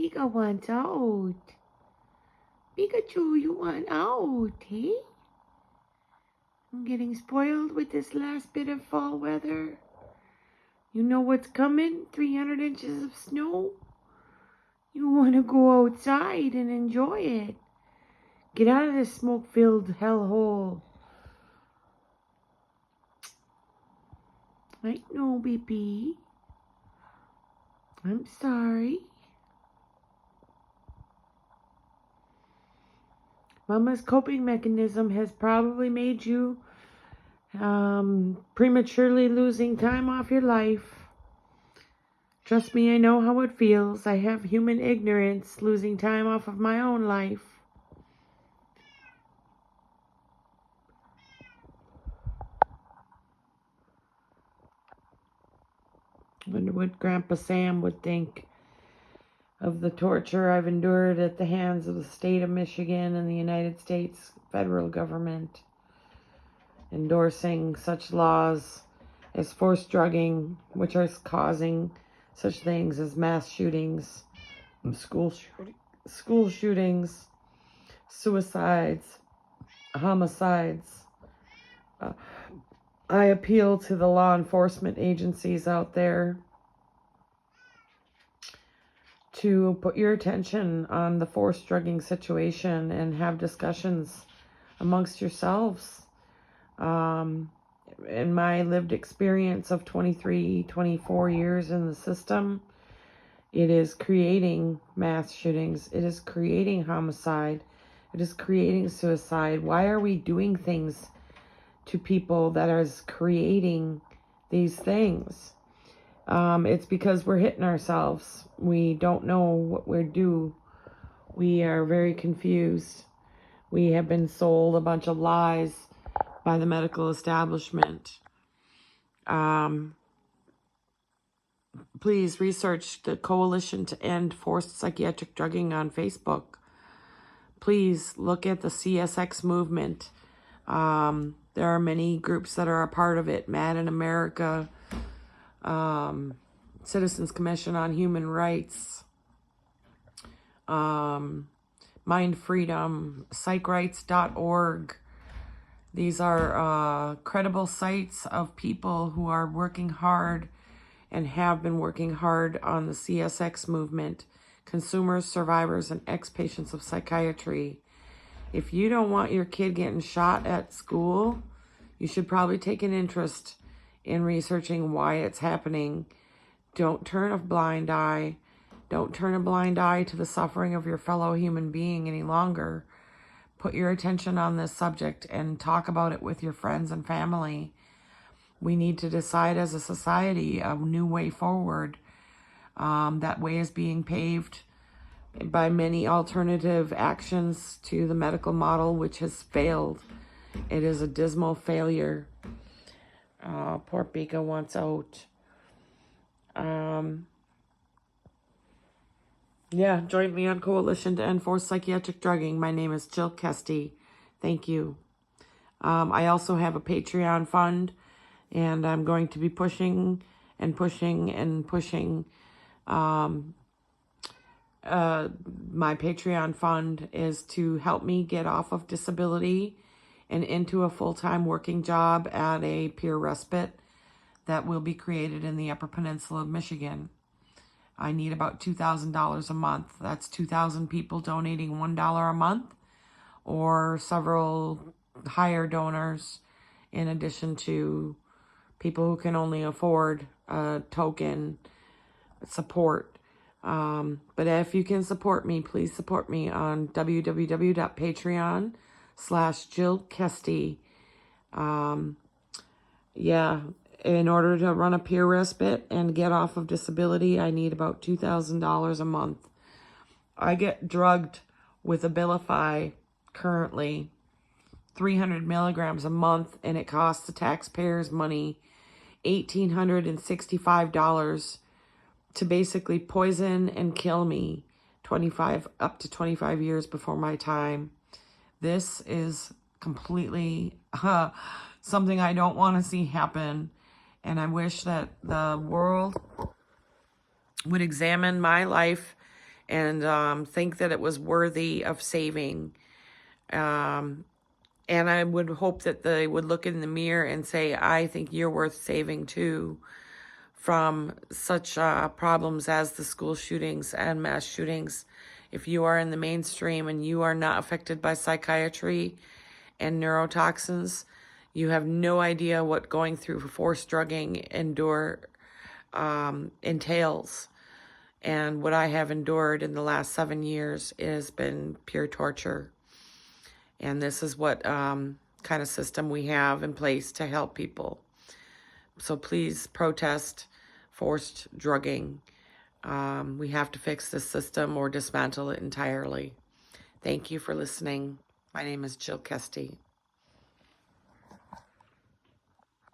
Pika wants out. Pikachu, you want out, eh? I'm getting spoiled with this last bit of fall weather. You know what's coming? 300 inches of snow. You want to go outside and enjoy it. Get out of this smoke-filled hellhole. I know, baby. I'm sorry. Mama's coping mechanism has probably made you prematurely losing time off your life. Trust me, I know how it feels. I have human ignorance losing time off of my own life. I wonder what Grandpa Sam would think of the torture I've endured at the hands of the state of Michigan and the United States federal government, endorsing such laws as forced drugging, which are causing such things as mass shootings, school shootings, suicides, homicides. I appeal to the law enforcement agencies out there to put your attention on the forced drugging situation and have discussions amongst yourselves. In my lived experience of 24 years in the system, it is creating mass shootings. It is creating homicide. It is creating suicide. Why are we doing things to people that is creating these things? It's because we're hitting ourselves. We don't know what we're due. We are very confused. We have been sold a bunch of lies by the medical establishment. Please research the Coalition to End Forced Psychiatric Drugging on Facebook. Please look at the CSX Movement. There are many groups that are a part of it. Mad in America, Citizens Commission on Human Rights, Mind Freedom, psychrights.org. These are credible sites of people who are working hard and have been working hard on the CSX movement, consumers, survivors, and ex-patients of psychiatry. If you don't want your kid getting shot at school, you should probably take an interest in researching why it's happening. Don't turn a blind eye. Don't turn a blind eye to the suffering of your fellow human being any longer. Put your attention on this subject and talk about it with your friends and family. We need to decide as a society a new way forward. That way is being paved by many alternative actions to the medical model, which has failed. It is a dismal failure. Poor Bika wants out. Yeah, join me on Coalition to End Forced Psychiatric Drugging. My name is Jill Kesi. Thank you. I also have a Patreon fund, and I'm going to be pushing and pushing and pushing. My Patreon fund is to help me get off of disability and into a full-time working job at a peer respite that will be created in the Upper Peninsula of Michigan. I need about $2,000 a month. That's 2,000 people donating $1 a month, or several higher donors, in addition to people who can only afford a token support. But if you can support me, please support me on www.patreon.com/Jill Kesti. Yeah, in order to run a peer respite and get off of disability, I need about $2,000 a month. I get drugged with Abilify currently, 300 milligrams a month, and it costs the taxpayers money $1,865 to basically poison and kill me up to 25 years before my time. This is completely something I don't want to see happen. And I wish that the world would examine my life and think that it was worthy of saving. And I would hope that they would look in the mirror and say, I think you're worth saving too, from such problems as the school shootings and mass shootings. If you are in the mainstream and you are not affected by psychiatry and neurotoxins, you have no idea what going through forced drugging entails. And what I have endured in the last 7 years has been pure torture. And this is what kind of system we have in place to help people. So please protest forced drugging. We have to fix this system or dismantle it entirely. Thank you for listening. My name is Jill Kesti.